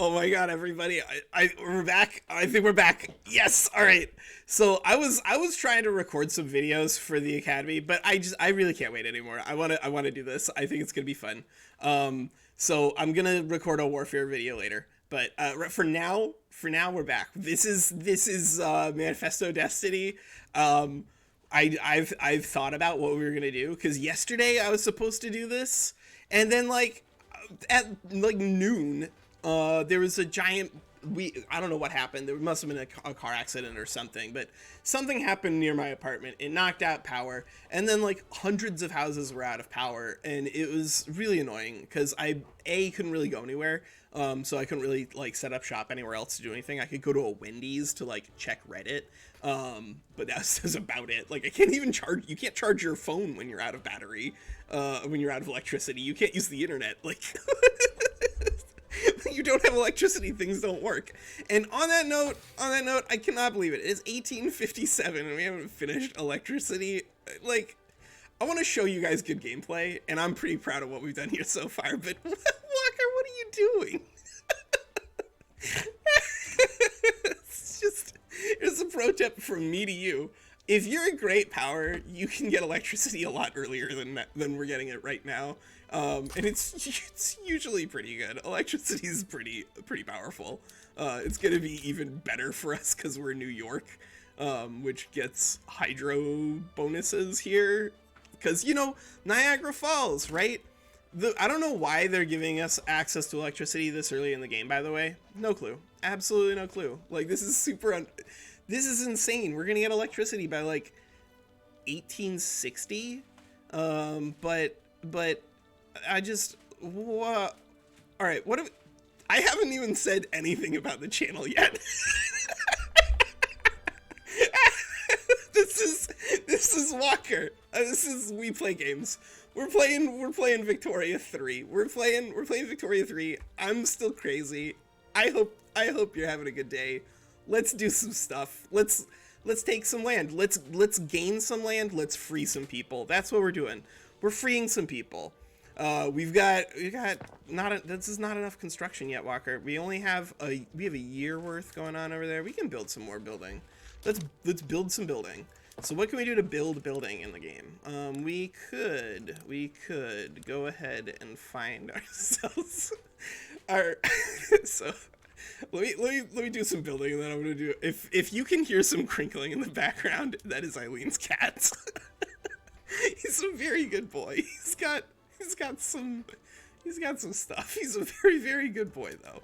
Oh my god, everybody! We're back. I think we're back. Yes. All right. So I was trying to record some videos for the academy, but I really can't wait anymore. I want to do this. I think it's gonna be fun. So I'm gonna record a warfare video later. But for now we're back. This is Manifesto Destiny. Um, I've thought about what we were gonna do because yesterday I was supposed to do this, and then like at like noon, there was a giant. I don't know what happened. There must have been a car accident or something, but something happened near my apartment. It knocked out power, and then like hundreds of houses were out of power, and it was really annoying because I couldn't really go anywhere. So I couldn't really like set up shop anywhere else to do anything. I could go to a Wendy's to like check Reddit, but that's about it. Like I can't even charge. You can't charge your phone when you're out of battery. When you're out of electricity, you can't use the internet. Like you don't have electricity, things don't work. And on that note, I cannot believe it. It is 1857 and we haven't finished electricity. Like, I want to show you guys good gameplay, and I'm pretty proud of what we've done here so far. But Walker, what are you doing? It's just, here's a pro tip from me to you. If you're a great power, you can get electricity a lot earlier than we're getting it right now. And it's usually pretty good. Electricity is pretty powerful. It's gonna be even better for us because we're New York, which gets hydro bonuses here. Because Niagara Falls, right? I don't know why they're giving us access to electricity this early in the game. By the way, no clue. Absolutely no clue. Like this is this is insane. We're gonna get electricity by like 1860. But I just all right. What if I haven't even said anything about the channel yet? This is Walker. This is We Play Games. We're playing Victoria 3. We're playing Victoria 3. I'm still crazy. I hope you're having a good day. Let's do some stuff. Let's take some land. Let's gain some land. Let's free some people. That's what we're doing. We're freeing some people. We've got this is not enough construction yet, Walker. We have a year worth going on over there. We can build some more building. Let's build some building. So what can we do to build building in the game? We could go ahead and find ourselves so let me do some building, and then I'm gonna do if you can hear some crinkling in the background, that is Eileen's cat. He's a very good boy. He's got some stuff. He's a very, very good boy though.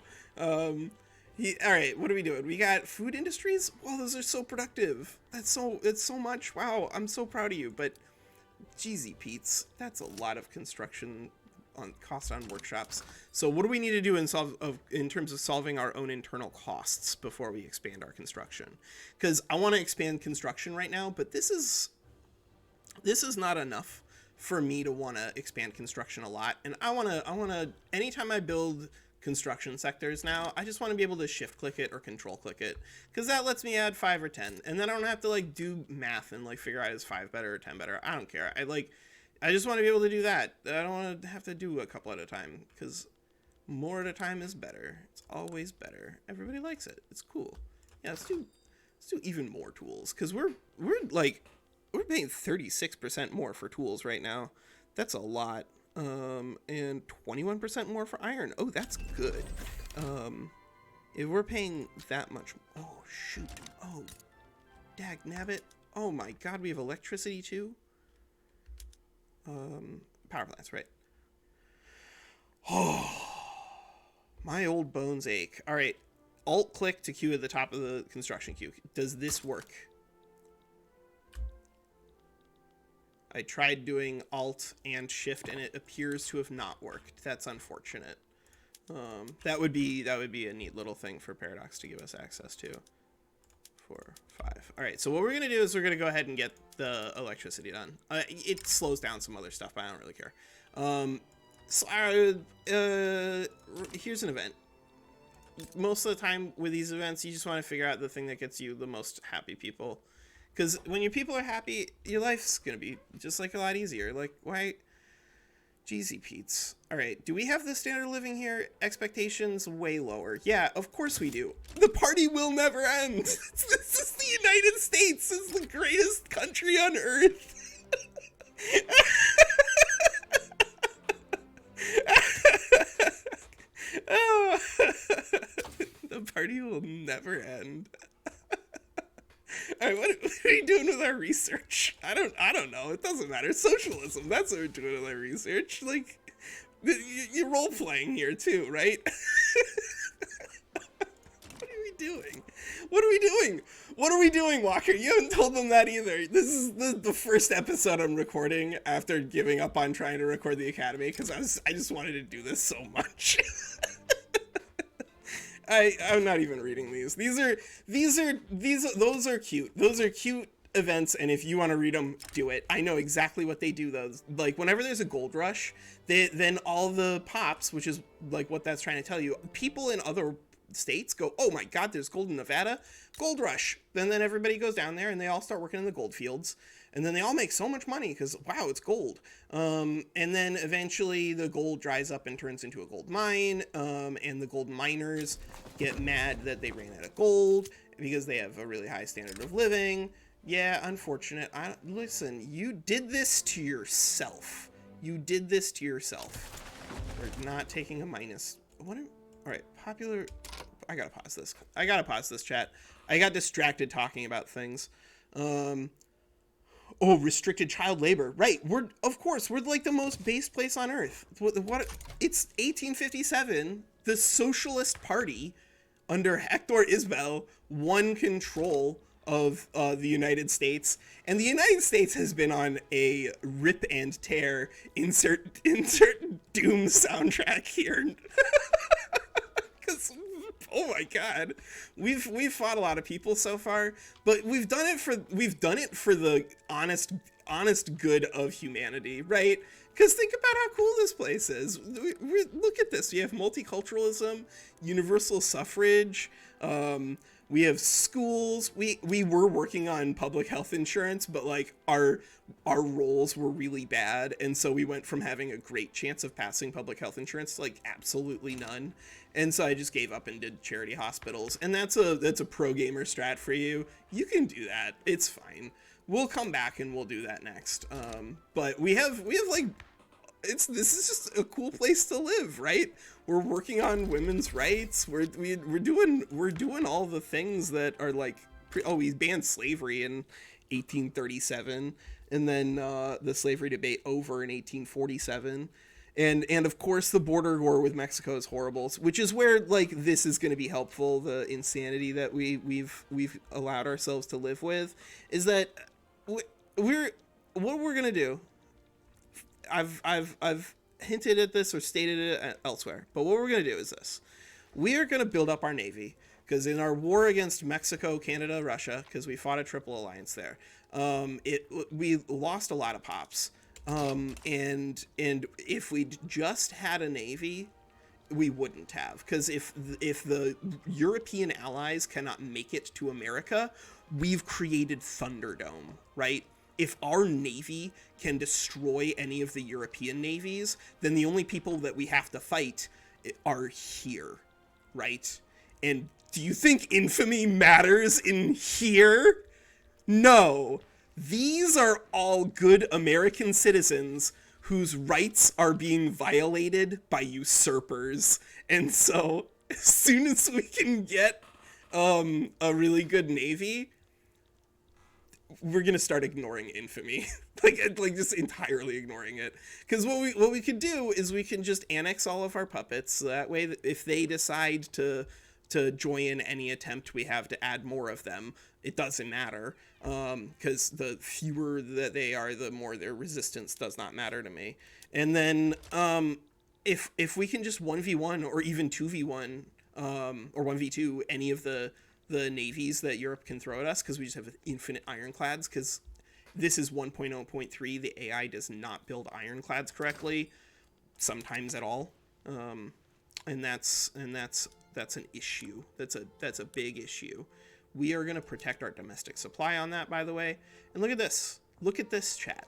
All right, what are we doing? We got food industries. Wow, those are so productive. It's so much. Wow, I'm so proud of you. But, jeezy Pete's, that's a lot of construction on cost on workshops. So what do we need to do in terms of solving our own internal costs before we expand our construction? Because I want to expand construction right now, but this is not enough for me to want to expand construction a lot. And I want to anytime I build construction sectors now, I just want to be able to shift click it or control click it, because that lets me add 5 or 10, and then I don't have to like do math and like figure out is 5 better or 10 better. I don't care. I just want to be able to do that. I don't want to have to do a couple at a time, because more at a time is better. It's always better. Everybody likes it. It's cool. Yeah, let's do even more tools, because we're paying 36% more for tools right now. That's a lot. And 21% more for iron. Oh, that's good. If we're paying that much, oh shoot, oh, dag nabbit. Oh my god, we have electricity too. Power plants, right? Oh, my old bones ache. All right, alt click to queue at the top of the construction queue. Does this work? I tried doing Alt and Shift, and it appears to have not worked. That's unfortunate. That would be a neat little thing for Paradox to give us access to. 4, 5. All right. So what we're gonna do is we're gonna go ahead and get the electricity done. It slows down some other stuff, but I don't really care. Here's an event. Most of the time with these events, you just want to figure out the thing that gets you the most happy people. Because when your people are happy, your life's going to be just like a lot easier. Like, why? Jeezy Pete's. All right, do we have the standard of living here? Expectations way lower. Yeah, of course we do. The party will never end. This is the United States. This is the greatest country on earth. Oh. The party will never end. All right, what are you doing with our research? I don't know. It doesn't matter. Socialism. That's what we're doing with our research. Like, you're role playing here too, right? What are we doing? What are we doing? What are we doing, Walker? You haven't told them that either. This is the first episode I'm recording after giving up on trying to record the Academy because I just wanted to do this so much. I'm not even reading these. Those are cute. Those are cute events, and if you want to read them, do it. I know exactly what they do. Those, like, whenever there's a gold rush, then all the pops, which is like what that's trying to tell you, people in other states go, oh my god, there's gold in Nevada, gold rush. Then everybody goes down there and they all start working in the gold fields, and then they all make so much money because wow, it's gold. And then eventually the gold dries up and turns into a gold mine, and the gold miners get mad that they ran out of gold because they have a really high standard of living. Yeah, unfortunate. Listen, you did this to yourself. You did this to yourself. We're not taking a minus. All right, popular. I gotta pause this, chat. I got distracted talking about things. Oh, restricted child labor. Right. We're like the most based place on earth. It's 1857. The Socialist Party under Hector Isbell won control of the United States, and the United States has been on a rip and tear. Insert doom soundtrack here. Because oh my god, we've fought a lot of people so far, but we've done it for the honest good of humanity, right? Because think about how cool this place is. Look at this. We have multiculturalism, universal suffrage. We have schools. We were working on public health insurance, but like our roles were really bad, and so we went from having a great chance of passing public health insurance to like absolutely none. And so I just gave up and did charity hospitals, and that's a pro gamer strat for you. You can do that. It's fine. We'll come back and we'll do that next. But we have like, this is just a cool place to live, right? We're working on women's rights. We're doing all the things that are like, we banned slavery in 1837, and then the slavery debate over in 1847. And of course the border war with Mexico is horrible, which is where like this is going to be helpful. The insanity that we've allowed ourselves to live with is that what we're going to do. I've hinted at this or stated it elsewhere, but what we're going to do is this. We are going to build up our Navy, because in our war against Mexico, Canada, Russia, because we fought a triple alliance there, we lost a lot of pops. And if we just had a Navy, we wouldn't have, because if the European allies cannot make it to America, we've created Thunderdome, right? If our Navy can destroy any of the European navies, then the only people that we have to fight are here, right? And do you think infamy matters in here? No. These are all good American citizens whose rights are being violated by usurpers. And so, as soon as we can get a really good Navy, we're gonna start ignoring infamy. like just entirely ignoring it. Because what we could do is we can just annex all of our puppets, so that way if they decide to join in any attempt we have to add more of them, it doesn't matter, because the fewer that they are, the more their resistance does not matter to me. And then if we can just 1v1 or even 2v1 or 1v2 any of the navies that Europe can throw at us, because we just have infinite ironclads, because this is 1.0.3, the AI does not build ironclads correctly, sometimes at all, and that's an issue. That's a big issue. We are going to protect our domestic supply on that, by the way. And look at this. Look at this, chat.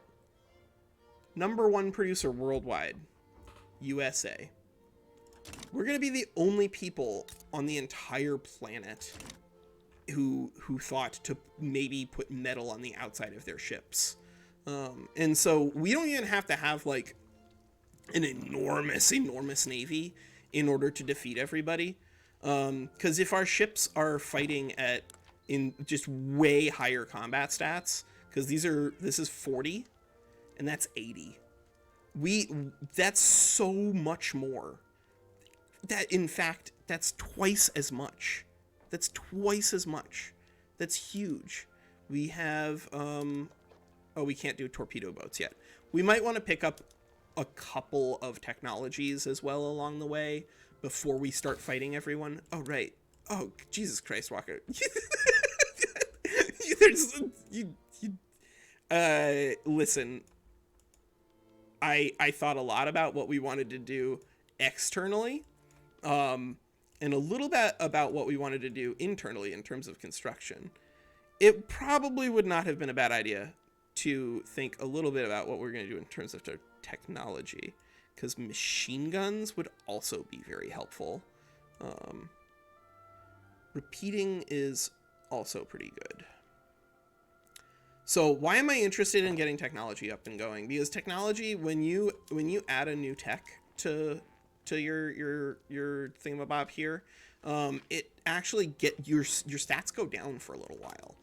number one producer worldwide, USA. We're going to be the only people on the entire planet who thought to maybe put metal on the outside of their ships. And so we don't even have to have like an enormous navy in order to defeat everybody. Because if our ships are fighting in just way higher combat stats, because this is 40 and that's 80. That's so much more. That in fact, that's twice as much. That's huge. We have, we can't do torpedo boats yet. We might want to pick up a couple of technologies as well along the way before we start fighting everyone. Oh, right. Oh, Jesus Christ, Walker. Listen, I thought a lot about what we wanted to do externally, and a little bit about what we wanted to do internally in terms of construction. It probably would not have been a bad idea to think a little bit about what we're going to do in terms of technology, because machine guns would also be very helpful. Repeating is also pretty good. So why am I interested in getting technology up and going? Because technology, when you add a new tech to your thingamabob here, it actually your stats go down for a little while.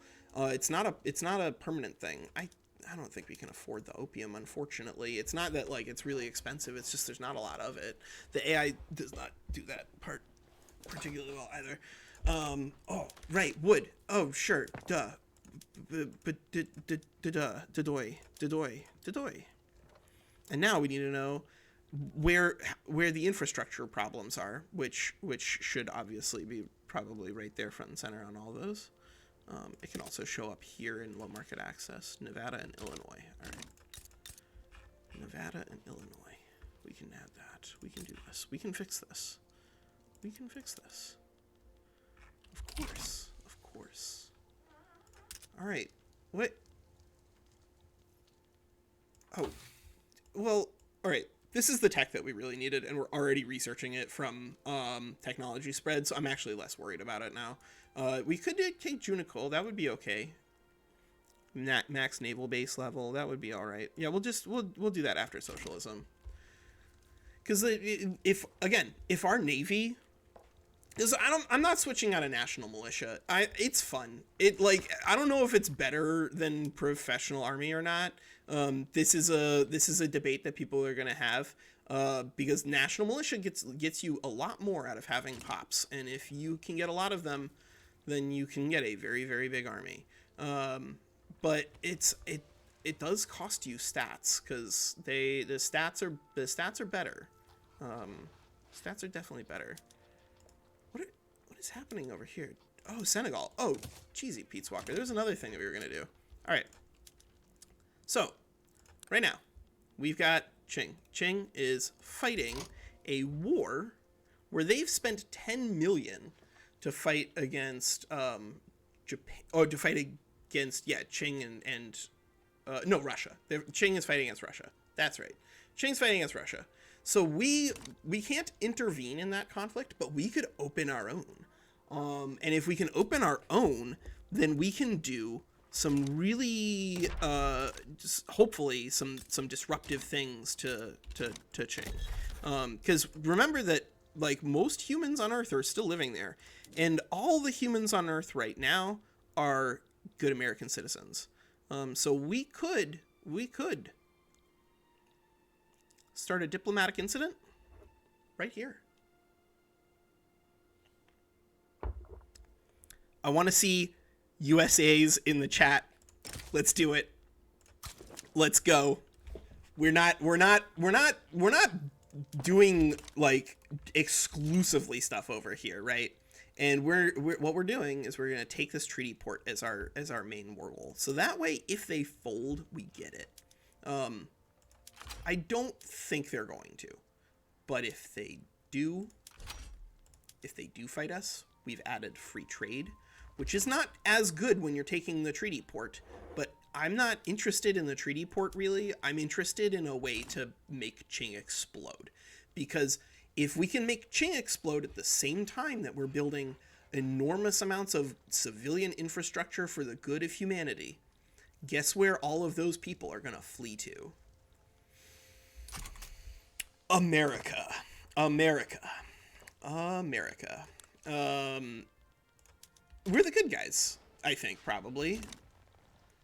It's not a permanent thing. I don't think we can afford the opium, unfortunately. It's not that like it's really expensive. It's just there's not a lot of it. The AI does not do that part particularly well either. Oh right, wood. Oh sure, duh. But doy. And now we need to know where the infrastructure problems are, which should obviously be probably right there front and center on all those. It can also show up here in low market access, Nevada and Illinois. All right, Nevada and Illinois. We can add that. We can do this. We can fix this. Of course. All right. What? Oh, well, all right. This is the tech that we really needed, and we're already researching it from technology spread, so I'm actually less worried about it now. We could take Junicle. That would be okay. Max naval base level. That would be all right. Yeah, we'll do that after socialism. Because if our navy, because I'm not switching out a national militia. It's fun. I don't know if it's better than professional army or not. This is a debate that people are gonna have. Because national militia gets you a lot more out of having pops, and if you can get a lot of them, then you can get a very, very big army. But it does cost you stats, because the stats are better. Stats are definitely better. What is happening over here? Oh, Senegal. Oh, cheesy Pete Walker. There's another thing that we were gonna do. All right. So, right now, we've got Qing. Qing is fighting a war where they've spent 10 million to fight against Japan. Oh, to fight against Qing and Russia. Qing is fighting against Russia. That's right. Qing's fighting against Russia. So we can't intervene in that conflict, but we could open our own. And if we can open our own, then we can do some really, hopefully some disruptive things to Qing. Because remember that like most humans on Earth are still living there, and all the humans on Earth right now are good American citizens. So we could start a diplomatic incident right here. I want to see USA's in the chat. Let's do it. Let's go. We're not doing like exclusively stuff over here, right? And what we're doing is we're going to take this treaty port as our main war goal. So that way, if they fold, we get it. I don't think they're going to, but if they do fight us, we've added free trade, which is not as good when you're taking the treaty port, but I'm not interested in the treaty port, really. I'm interested in a way to make Qing explode. Because if we can make Qing explode at the same time that we're building enormous amounts of civilian infrastructure for the good of humanity, guess where all of those people are going to flee to? America. America. America. We're the good guys, I think, probably.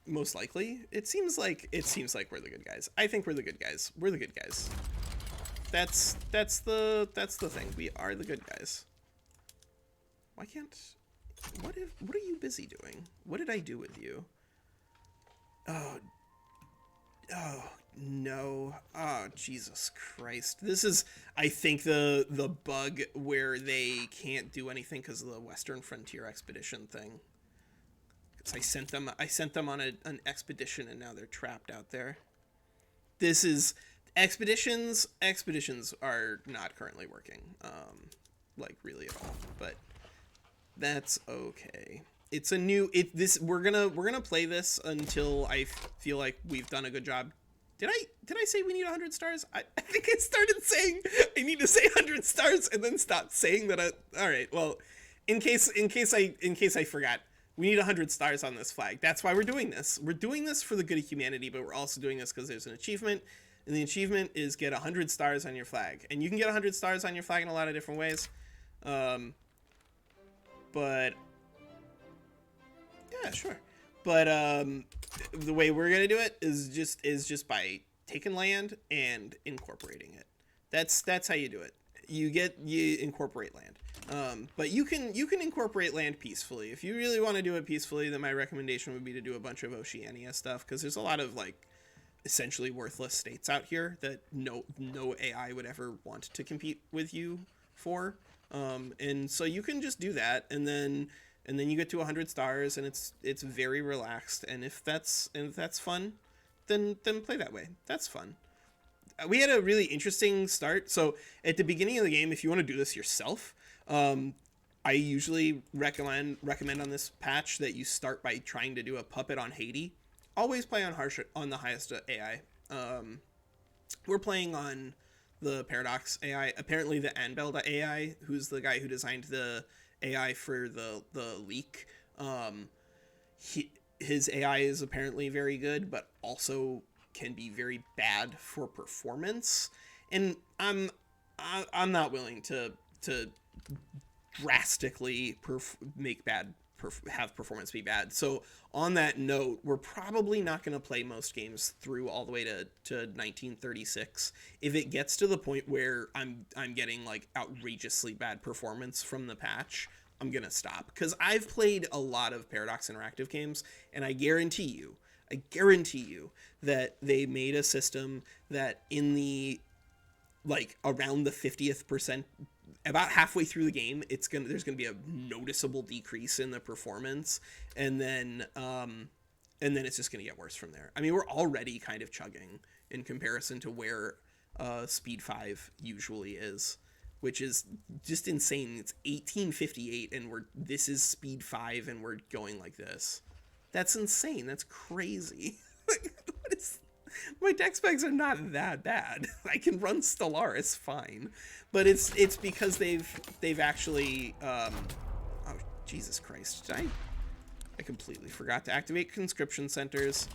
Most likely. It seems like we're the good guys. I think we're the good guys. We're the good guys. That's the thing. We are the good guys. Why can't... What are you busy doing? What did I do with you? Oh, no. Oh, Jesus Christ. This is, I think, the bug where they can't do anything because of the Western Frontier Expedition thing. Because I sent them on an expedition and now they're trapped out there. This is... Expeditions are not currently working, like, really at all, but that's okay. It's a new, we're gonna play this until I feel like we've done a good job. Did I say we need 100 stars? I think I started saying I need to say 100 stars and then stopped saying that. All right, well, in case I forgot, we need 100 stars on this flag. That's why we're doing this. We're doing this for the good of humanity, but we're also doing this because there's an achievement. And the achievement is get 100 stars on your flag. And you can get 100 stars on your flag in a lot of different ways. But yeah, sure. But the way we're gonna do it is just by taking land and incorporating it. That's how you do it. You incorporate land. But you can incorporate land peacefully. If you really want to do it peacefully, then my recommendation would be to do a bunch of Oceania stuff, because there's a lot of like essentially worthless states out here that no AI would ever want to compete with you for. And so you can just do that, and then you get to 100 stars, and it's very relaxed. And if that's fun, then play that way. That's fun. We had a really interesting start. So at the beginning of the game, if you want to do this yourself, I usually recommend on this patch that you start by trying to do a puppet on Haiti. Always play on the highest AI. We're playing on the Paradox AI. Apparently the Anbel AI, who's the guy who designed the AI for the leak, his AI is apparently very good, but also can be very bad for performance. And I'm not willing to drastically have performance be bad. So on that note, we're probably not going to play most games through all the way to 1936. If it gets to the point where I'm getting like outrageously bad performance from the patch, I'm going to stop. Because I've played a lot of Paradox Interactive games, and I guarantee you that they made a system that in the, like, around the 50th percent, about halfway through the game, there's gonna be a noticeable decrease in the performance, and then it's just gonna get worse from there. I mean, we're already kind of chugging in comparison to where Speed 5 usually is, which is just insane. It's 1858, and this is Speed 5, and we're going like this. That's insane. That's crazy. My deck specs are not that bad. I can run Stellaris fine, but it's because they've actually oh, Jesus Christ. I completely forgot to activate conscription centers.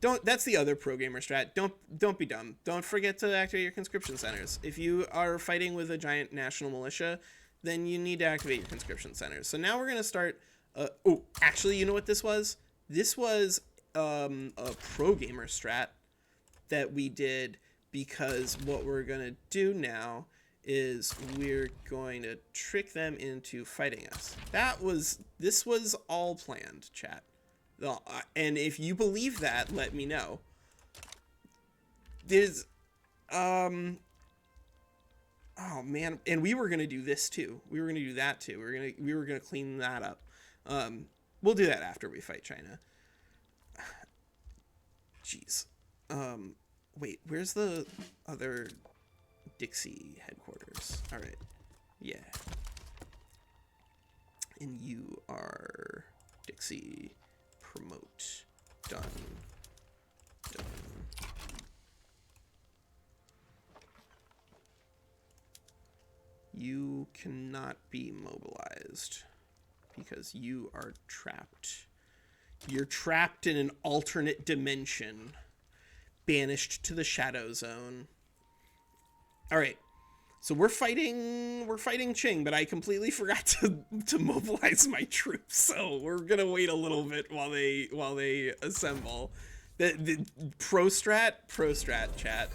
That's the other pro gamer strat. Don't be dumb. Don't forget to activate your conscription centers. If you are fighting with a giant national militia, then you need to activate your conscription centers. So now we're going to start oh, actually, you know what this was? This was a pro gamer strat that we did, because what we're going to do now is we're going to trick them into fighting us. This was all planned, chat. And if you believe that, let me know. There's oh man, and we were going to do this too. We were going to do that too. We were going to clean that up. We'll do that after we fight China. Jeez. Wait, where's the other Dixie headquarters? All right. Yeah. And you are Dixie. Promote. Done. cannot be mobilized because you are trapped. You're trapped in an alternate dimension, banished to the shadow zone. All right. So we're fighting Qing, but I completely forgot to mobilize my troops. So we're gonna wait a little bit while they assemble. The pro strat chat.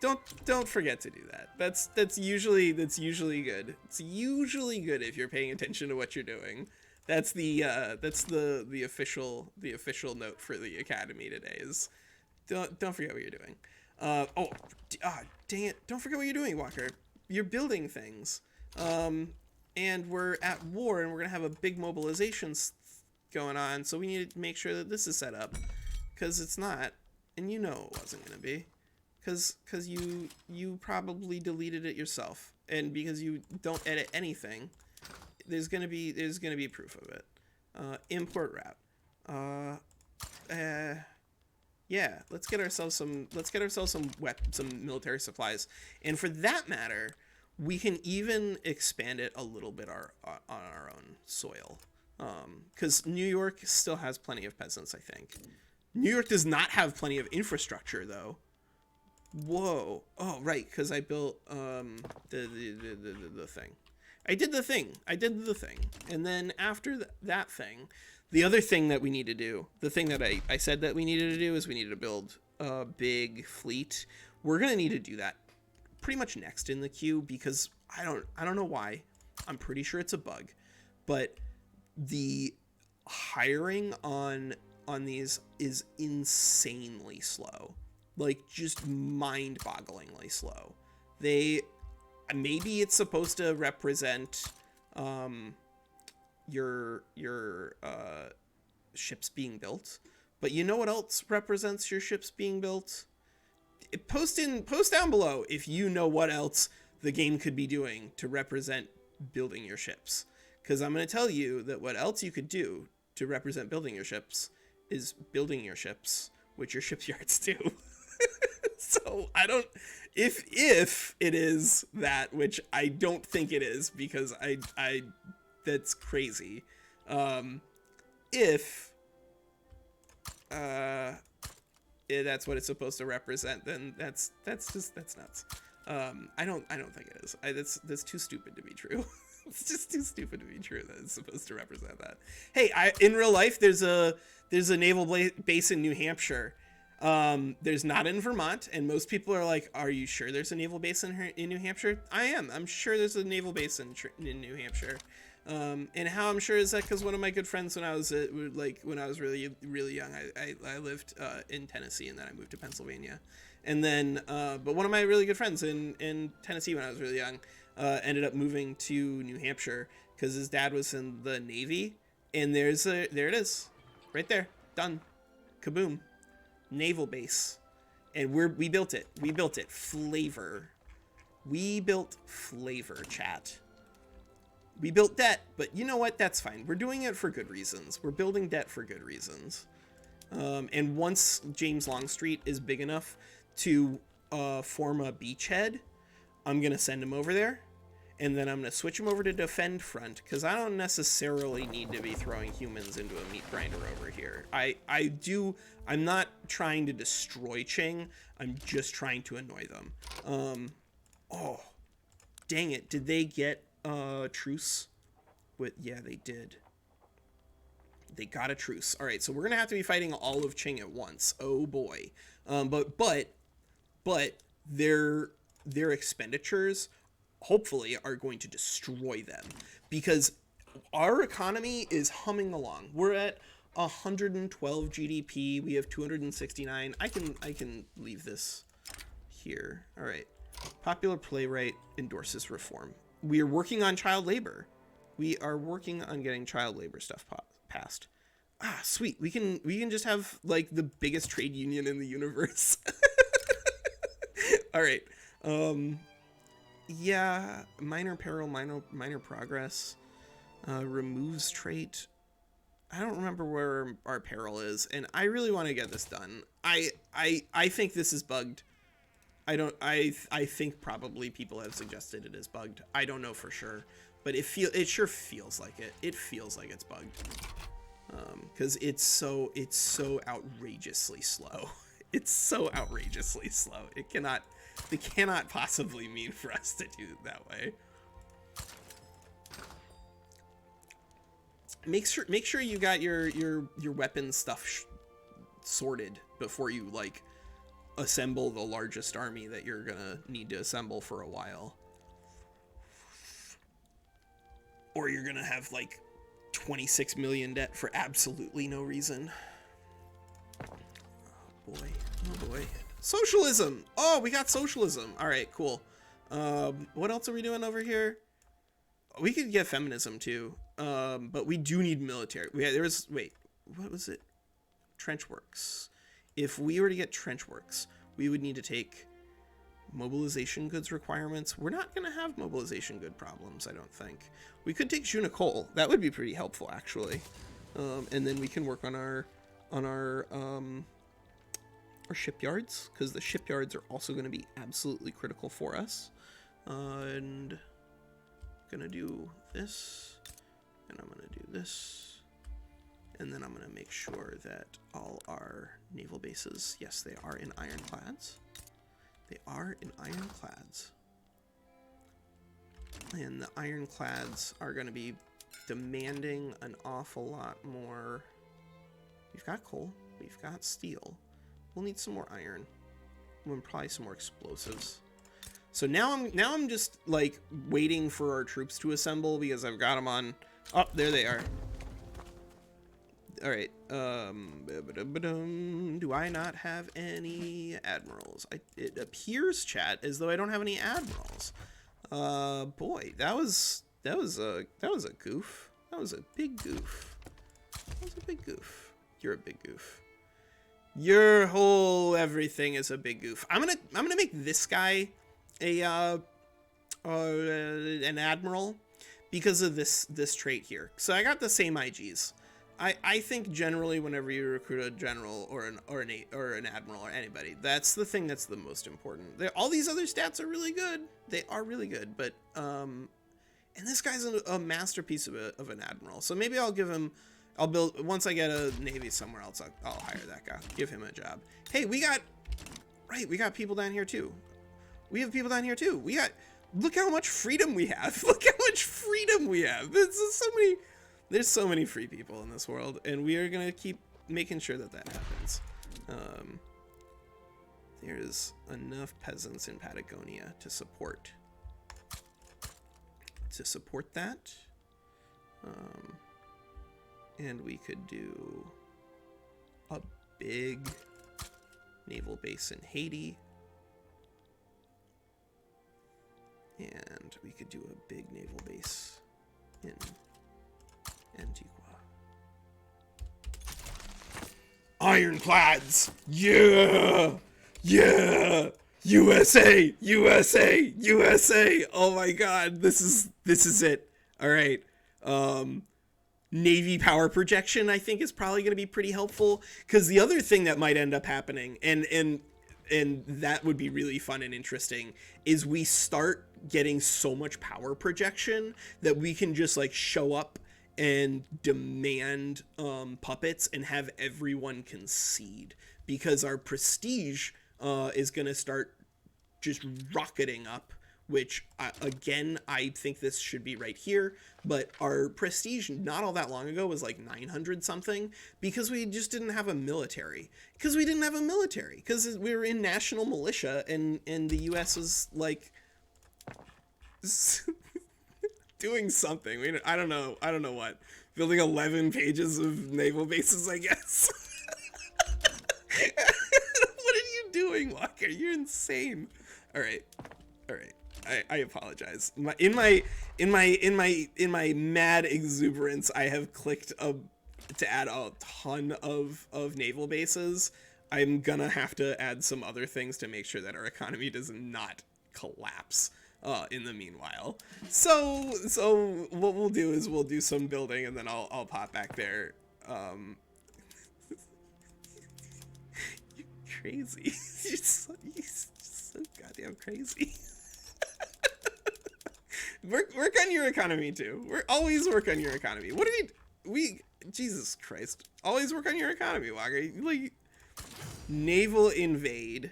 Don't forget to do that. That's usually good. It's usually good if you're paying attention to what you're doing. That's the official note for the academy today is don't forget what you're doing. Dang it! Don't forget what you're doing, Walker. You're building things, and we're at war, and we're gonna have a big mobilization going on. So we need to make sure that this is set up, because it's not, and you know it wasn't gonna be, because you probably deleted it yourself, and because you don't edit anything, there's gonna be proof of it. Import route. Yeah, let's get ourselves some military supplies, and for that matter, we can even expand it a little bit on our own soil, because New York still has plenty of peasants. I think New York does not have plenty of infrastructure though. Whoa! Oh right, because I built the thing. I did the thing, and then after that thing. The other thing that we need to do, the thing that I said that we needed to do is we needed to build a big fleet. We're going to need to do that pretty much next in the queue because I don't know why. I'm pretty sure it's a bug, but the hiring on these is insanely slow. Like just mind-bogglingly slow. Maybe it's supposed to represent your ships being built, but you know what else represents your ships being built? Post down below if you know what else the game could be doing to represent building your ships, because I'm going to tell you that what else you could do to represent building your ships is building your ships with your shipyards too. So I don't, if it is that, which I don't think it is, because I that's crazy. If that's what it's supposed to represent, then that's nuts. I don't think it is. That's too stupid to be true. It's just too stupid to be true that it's supposed to represent that. Hey, in real life, there's a naval base in New Hampshire. There's not in Vermont, and most people are like, "Are you sure there's a naval base in New Hampshire?" I am. I'm sure there's a naval base in New Hampshire. And how I'm sure is that because one of my good friends when I was really really young, I lived in Tennessee, and then I moved to Pennsylvania, and then but one of my really good friends in Tennessee when I was really young ended up moving to New Hampshire because his dad was in the Navy, and there it is, right there, done, kaboom, naval base, and we built it. Flavor. We built flavor, chat. We built debt, but you know what? That's fine. We're doing it for good reasons. We're building debt for good reasons. And once James Longstreet is big enough to form a beachhead, I'm going to send him over there. And then I'm going to switch him over to Defend Front, because I don't necessarily need to be throwing humans into a meat grinder over here. I'm not trying to destroy Qing. I'm just trying to annoy them. Oh, dang it. Did they get truce yeah, they did. They got a truce. All right, so we're gonna have to be fighting all of Qing at once. Oh boy. But their expenditures hopefully are going to destroy them, because our economy is humming along. We're at 112 GDP. We have 269. I can leave this here. All right. Popular playwright endorses reform. We are working on child labor. We are working on getting child labor stuff passed. Ah, sweet. We can just have like the biggest trade union in the universe. All right. Yeah, minor peril, minor progress. Removes trait. I don't remember where our peril is, and I really want to get this done. I think this is bugged. I think probably people have suggested it is bugged. I don't know for sure. but it sure feels like it. It feels like it's bugged. Because it's so outrageously slow. It's so outrageously slow. It cannot possibly mean for us to do it that way. Make sure you got your weapon stuff sorted before you like assemble the largest army that you're gonna need to assemble for a while. Or you're gonna have like 26 million debt for absolutely no reason. Oh boy, oh boy. Socialism! Oh, we got socialism. All right, cool. What else are we doing over here? We could get feminism too, but we do need military. Wait, what was it? Trench works. If we were to get trench works, we would need to take mobilization goods requirements. We're not going to have mobilization good problems, I don't think. We could take Juna coal. That would be pretty helpful, actually. And then we can work on our shipyards, because the shipyards are also going to be absolutely critical for us. And I'm going to do this, and I'm going to do this, and then I'm going to make sure that all our naval bases, yes, they are in ironclads. They are in ironclads. And the ironclads are going to be demanding an awful lot more. We've got coal. We've got steel. We'll need some more iron. And probably some more explosives. So now I'm just like waiting for our troops to assemble because I've got them on. Oh, there they are. All right. Do I not have any admirals? It appears, chat, as though I don't have any admirals. Boy, that was a goof. That was a big goof. That was a big goof. You're a big goof. Your whole everything is a big goof. I'm gonna make this guy an admiral because of this trait here. So I got the same IGs. I think generally whenever you recruit a general or an admiral or anybody, that's the thing that's the most important. All these other stats are really good. They are really good, but and this guy's a masterpiece of an admiral. So maybe I'll give him. I'll build once I get a navy somewhere else. I'll hire that guy. Give him a job. Hey, we got people down here too. We have people down here too. Look how much freedom we have. Look how much freedom we have. There's so many free people in this world, and we are gonna keep making sure that happens. There's enough peasants in Patagonia to support that. And we could do a big naval base in Haiti. And we could do a big naval base in Antigua. Ironclads! Yeah! Yeah! USA! USA! USA! Oh my god, this is it. All right. Navy power projection, I think, is probably going to be pretty helpful, because the other thing that might end up happening, and that would be really fun and interesting, is we start getting so much power projection that we can just like show up and demand puppets and have everyone concede, because our prestige is going to start just rocketing up, which again, I think this should be right here, but our prestige not all that long ago was like 900 something, because we just didn't have a military. Because we were in national militia, and the US was like doing something. I don't know what. Building 11 pages of naval bases, I guess. What are you doing, Walker? You're insane. All right. I apologize. In my mad exuberance, I have clicked to add a ton of naval bases. I'm gonna have to add some other things to make sure that our economy does not collapse in the meanwhile. So what we'll do is we'll do some building, and then I'll pop back there. You're crazy. You're so goddamn crazy. Work on your economy too. We're always work on your economy. What do we Jesus Christ. Always work on your economy, Walker. Like, naval invade.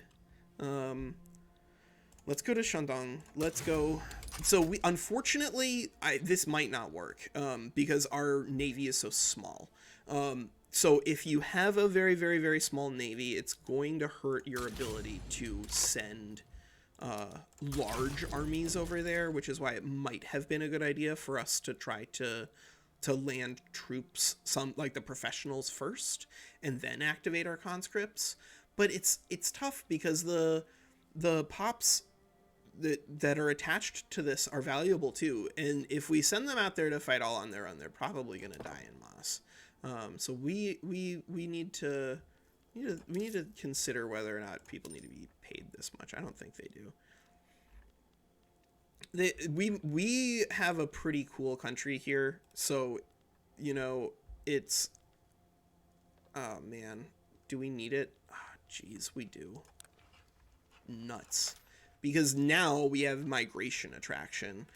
Let's go to Shandong. Let's go. So we, unfortunately, this might not work, because our navy is so small. So if you have a very, very, very small navy, it's going to hurt your ability to send large armies over there, which is why it might have been a good idea for us to try to land troops, some like the professionals first, and then activate our conscripts. But it's tough because the pops that are attached to this are valuable too, and if we send them out there to fight all on their own, they're probably going to die en masse. So we need to consider whether or not people need to be paid this much. I don't think they do. We have a pretty cool country here, so it's, oh man, do we need it? Jeez, we do. Nuts. Because now we have migration attraction.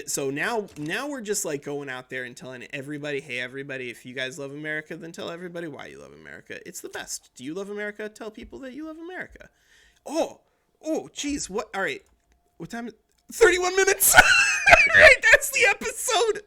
So now we're just like going out there and telling everybody, hey, everybody, if you guys love America, then tell everybody why you love America. It's the best. Do you love America? Tell people that you love America. Oh, geez. What? All right. What time? 31 minutes. Right. That's the episode.